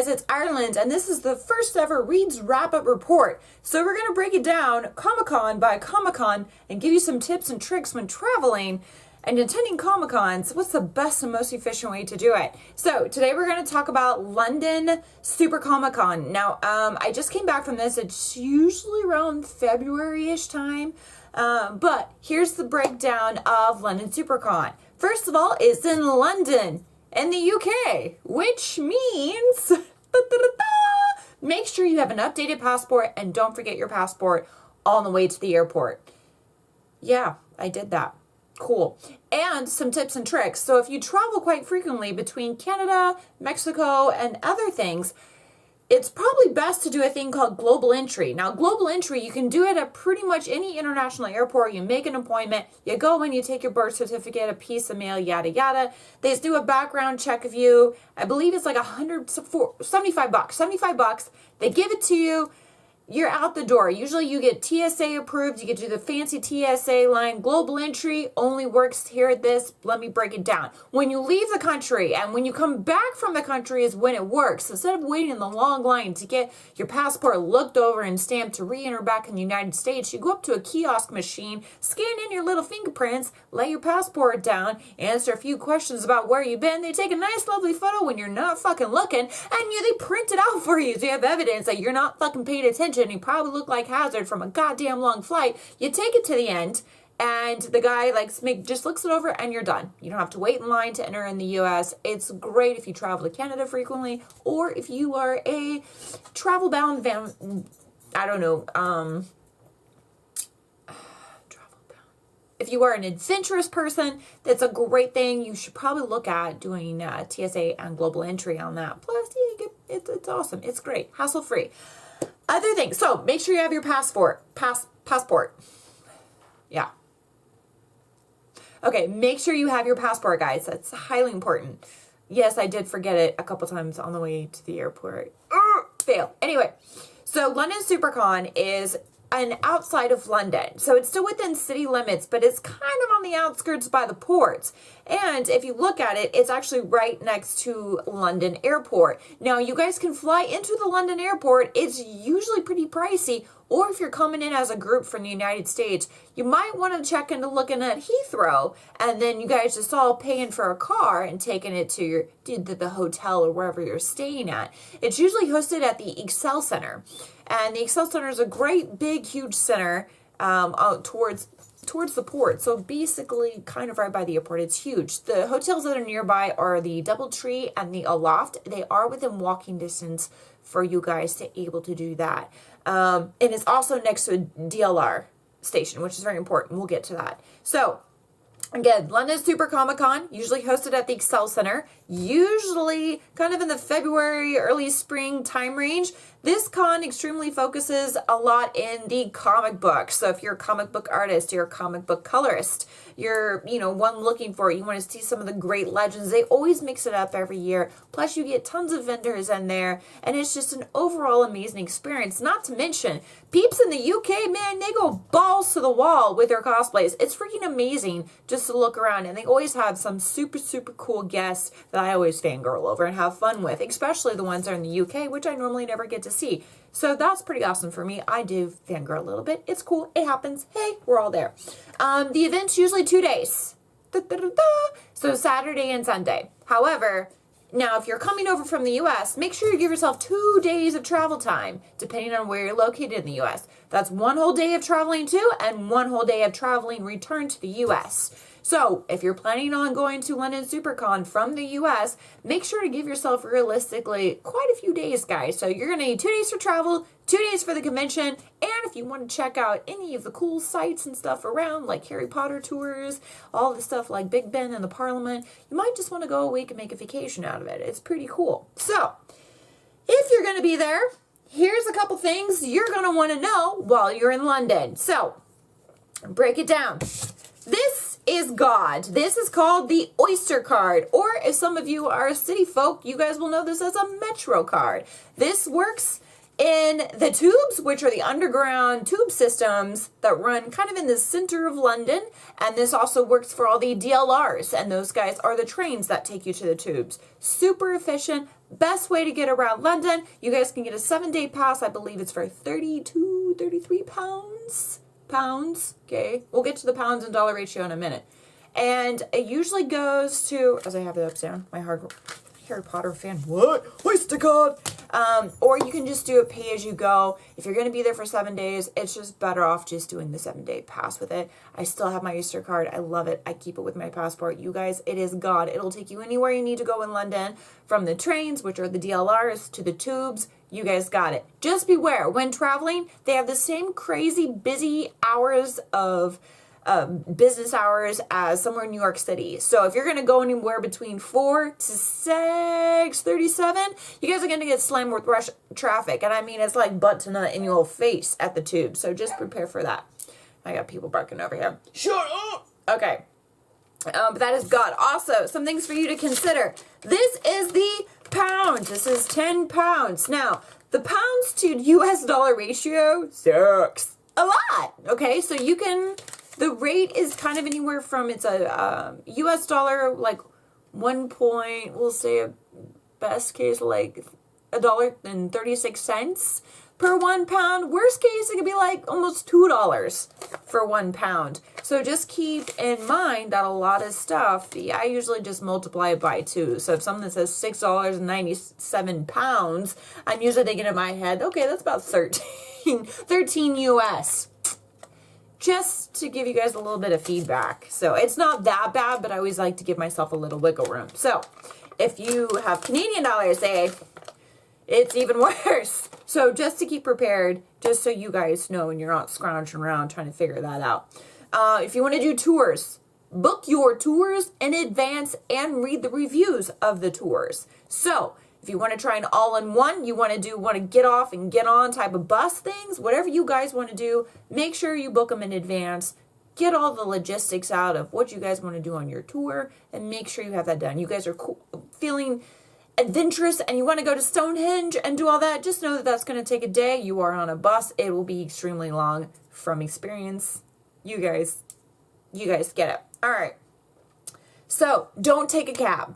guys, it's Ireland, and this is the first ever Reid's Wrap-Up Report. So we're going to break it down Comic-Con by Comic-Con and give you some tips and tricks when traveling and attending Comic-Cons. What's the best and most efficient way to do it? So today we're going to talk about London Super Comic-Con. Now, I just came back from this. It's usually around February-ish time, but here's the breakdown of London SuperCon. First of all, it's in London in the UK, which means make sure you have an updated passport and don't forget your passport on the way to the airport. Yeah, I did that. Cool. And some tips and tricks. So if you travel quite frequently between Canada, Mexico, and other things, it's probably best to do a thing called global entry. Now, global entry, you can do it at pretty much any international airport. You make an appointment, you go in, you take your birth certificate, a piece of mail, yada, yada. They do a background check of you. I believe it's like $75. 75 bucks. They give it to you. You're out the door. Usually you get TSA approved. You get to do the fancy TSA line. Global entry only works here at this. Let me break it down. When you leave the country and when you come back from the country is when it works. Instead of waiting in the long line to get your passport looked over and stamped to re-enter back in the United States, you go up to a kiosk machine, scan in your little fingerprints, lay your passport down, answer a few questions about where you've been. They take a nice lovely photo when you're not fucking looking, and they print it out for you so you have evidence that you're not fucking paying attention. You probably look like Hazard from a goddamn long flight. You take it to the end, and the guy just looks it over, and you're done. You don't have to wait in line to enter in the U.S. It's great if you travel to Canada frequently, or if you are a travel-bound If you are an adventurous person, that's a great thing. You should probably look at doing TSA and global entry on that. Plus, it's awesome. It's great. Hassle-free. Other things. So make sure you have your passport. Passport. Yeah. Okay, make sure you have your passport, guys. That's highly important. Yes, I did forget it a couple times on the way to the airport. Fail. Anyway, so London SuperCon is outside of London. So it's still within city limits, but it's kind of on the outskirts by the ports. And if you look at it, it's actually right next to London Airport. Now, you guys can fly into the London Airport. It's usually pretty pricey. Or if you're coming in as a group from the United States, you might want to check into looking at Heathrow, and then you guys just all paying for a car and taking it to the hotel or wherever you're staying at. It's usually hosted at the Excel Center. And the Excel Center is a great, big, huge center towards the port. So basically kind of right by the airport. It's huge. The hotels that are nearby are the Doubletree and the Aloft. They are within walking distance for you guys to able to do that. And it's also next to a DLR station, which is very important. We'll get to that. So again, London Super Comic-Con, usually hosted at the Excel Center, usually kind of in the February, early spring time range. This con extremely focuses a lot in the comic books. So if you're a comic book artist, you're a comic book colorist, you're, one looking for it, you want to see some of the great legends, they always mix it up every year. Plus you get tons of vendors in there, and it's just an overall amazing experience. Not to mention, peeps in the UK, man, they go balls to the wall with their cosplays. It's freaking amazing just to look around, and they always have some super, super cool guests that I always fangirl over and have fun with, especially the ones that are in the UK, which I normally never get to see. So that's pretty awesome for me. I do fangirl a little bit. It's cool. It happens. Hey, we're all there. The event's usually 2 days. So Saturday and Sunday. However, now if you're coming over from the US, make sure you give yourself 2 days of travel time, depending on where you're located in the US. That's 1 whole day of traveling to and 1 whole day of traveling return to the US. So if you're planning on going to London SuperCon from the US, make sure to give yourself realistically quite a few days, guys. So you're going to need 2 days for travel, 2 days for the convention, and if you want to check out any of the cool sites and stuff around, like Harry Potter tours, all the stuff like Big Ben and the Parliament, you might just want to go a week and make a vacation out of it. It's pretty cool. So if you're going to be there, here's a couple things you're going to want to know while you're in London. So break it down. This is God. This is called the Oyster card, or if some of you are city folk, you guys will know this as a Metro card. This works In the tubes, which are the underground tube systems that run kind of in the center of London, and this also works for all the DLRs, and those guys are the trains that take you to the tubes. Super efficient, best way to get around London. You guys can get a 7-day pass. I believe it's for 33 pounds. Okay, we'll get to the pounds and dollar ratio in a minute. And it usually goes to, as I have it upside down, my Harry Potter fan. What? Hoist to God! Or you can just do it pay as you go. If you're going to be there for 7 days, it's just better off just doing the 7-day pass with it. I still have my Easter card. I love it. I keep it with my passport. You guys, it is God. It'll take you anywhere you need to go in London, from the trains, which are the DLRs, to the tubes. You guys got it. Just beware, when traveling, they have the same crazy busy hours of business hours as somewhere in New York City. So if you're going to go anywhere between 4 to 6:37, you guys are going to get slammed with rush traffic. And I mean, it's like butt to nut in your face at the tube. So just prepare for that. I got people barking over here. Shut up! Okay. But that is God. Also, some things for you to consider. This is the pound. This is 10 pounds. Now, the pounds to US dollar ratio sucks a lot. Okay, so you can... The rate is kind of anywhere from, it's a US dollar, like 1 point, we'll say a best case, like $1.36 per 1 pound. Worst case, it could be like almost $2 for 1 pound. So just keep in mind that a lot of stuff, I usually just multiply it by 2. So if something says $6.97, I'm usually thinking in my head, okay, that's about 13 US. Just to give you guys a little bit of feedback. So it's not that bad, but I always like to give myself a little wiggle room. So if you have Canadian dollars, say, it's even worse. So just to keep prepared, just so you guys know and you're not scrounging around trying to figure that out. If you want to do tours, book your tours in advance and read the reviews of the tours. So if you want to try an all-in-one, you want to get off and get on type of bus things, whatever you guys want to do, make sure you book them in advance. Get all the logistics out of what you guys want to do on your tour and make sure you have that done. You guys are feeling adventurous and you want to go to Stonehenge and do all that. Just know that that's going to take a day. You are on a bus. It will be extremely long from experience. You guys get it. All right. So don't take a cab.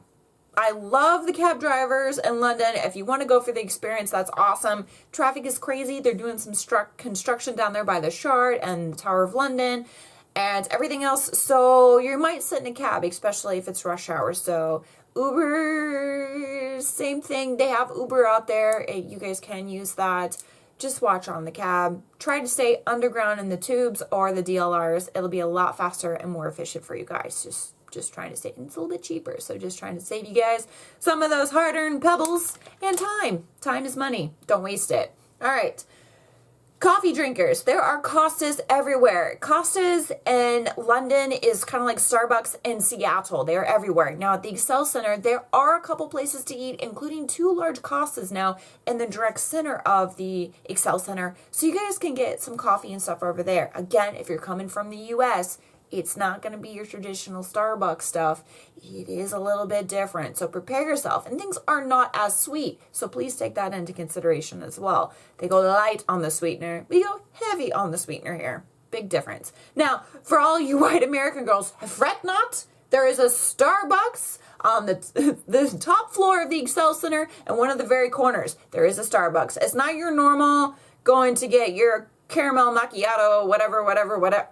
I love the cab drivers in London. If you want to go for the experience, that's awesome. Traffic is crazy. They're doing some construction down there by the Shard and the Tower of London and everything else. So you might sit in a cab, especially if it's rush hour. So Uber, same thing. They have Uber out there. You guys can use that. Just watch on the cab. Try to stay underground in the tubes or the DLRs. It'll be a lot faster and more efficient for you guys. Just trying to save. And it's a little bit cheaper. So just trying to save you guys some of those hard-earned pebbles and time. Time is money. Don't waste it. All right. Coffee drinkers. There are Costas everywhere. Costas in London is kind of like Starbucks in Seattle. They are everywhere. Now at the Excel Center, there are a couple places to eat, including 2 large Costas now in the direct center of the Excel Center. So you guys can get some coffee and stuff over there. Again, if you're coming from the US, it's not going to be your traditional Starbucks stuff. It is a little bit different. So prepare yourself. And things are not as sweet. So please take that into consideration as well. They go light on the sweetener. We go heavy on the sweetener here. Big difference. Now, for all you white American girls, fret not. There is a Starbucks on the top floor of the Excel Center and one of the very corners. There is a Starbucks. It's not your normal going to get your caramel macchiato, whatever.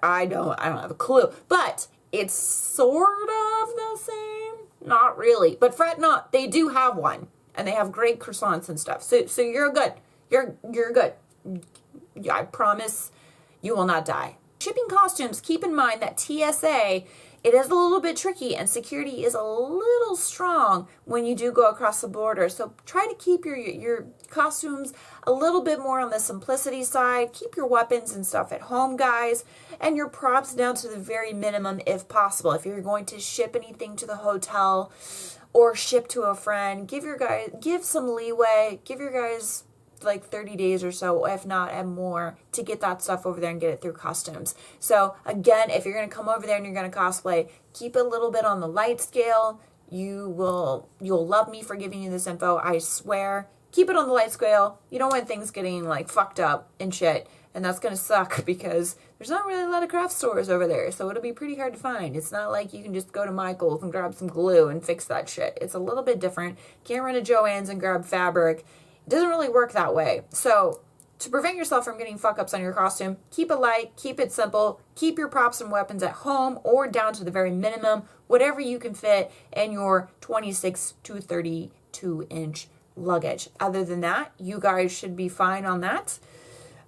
I don't have a clue. But it's sort of the same. Not really. But fret not. They do have one. And they have great croissants and stuff. So you're good. You're good. I promise you will not die. Shipping costumes, keep in mind that TSA, it is a little bit tricky and security is a little strong when you do go across the border. So try to keep your costumes a little bit more on the simplicity side. Keep your weapons and stuff at home, guys, and your props down to the very minimum if possible. If you're going to ship anything to the hotel or ship to a friend, give some leeway. Give your guys like 30 days or so, if not and more, to get that stuff over there and get it through customs. So again, if you're going to come over there and you're going to cosplay, keep it a little bit on the light scale. You'll love me for giving you this info. I swear, keep it on the light scale. You don't want things getting like fucked up and shit. And that's going to suck because there's not really a lot of craft stores over there. So it'll be pretty hard to find. It's not like you can just go to Michael's and grab some glue and fix that shit. It's a little bit different. Can't run to Joann's and grab fabric. It doesn't really work that way. So to prevent yourself from getting fuck ups on your costume, keep it light, keep it simple, keep your props and weapons at home or down to the very minimum, whatever you can fit in your 26 to 32 inch luggage. Other than that, you guys should be fine on that.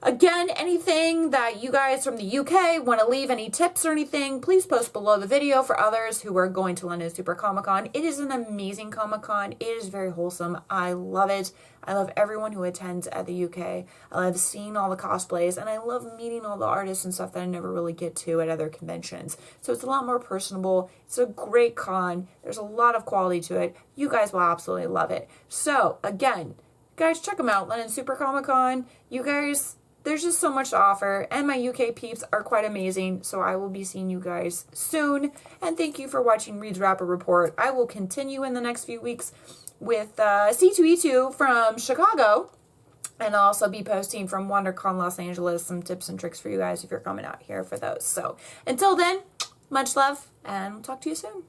Again, anything that you guys from the UK want to leave, any tips or anything, please post below the video for others who are going to London Super Comic Con. It is an amazing Comic Con. It is very wholesome. I love it. I love everyone who attends at the UK. I love seeing all the cosplays, and I love meeting all the artists and stuff that I never really get to at other conventions. So it's a lot more personable. It's a great con. There's a lot of quality to it. You guys will absolutely love it. So again, guys, check them out. London Super Comic Con. You guys, there's just so much to offer, and my UK peeps are quite amazing, so I will be seeing you guys soon. And thank you for watching Reid's Rapport Report. I will continue in the next few weeks with C2E2 from Chicago, and I'll also be posting from WonderCon Los Angeles some tips and tricks for you guys if you're coming out here for those. So until then, much love, and we'll talk to you soon.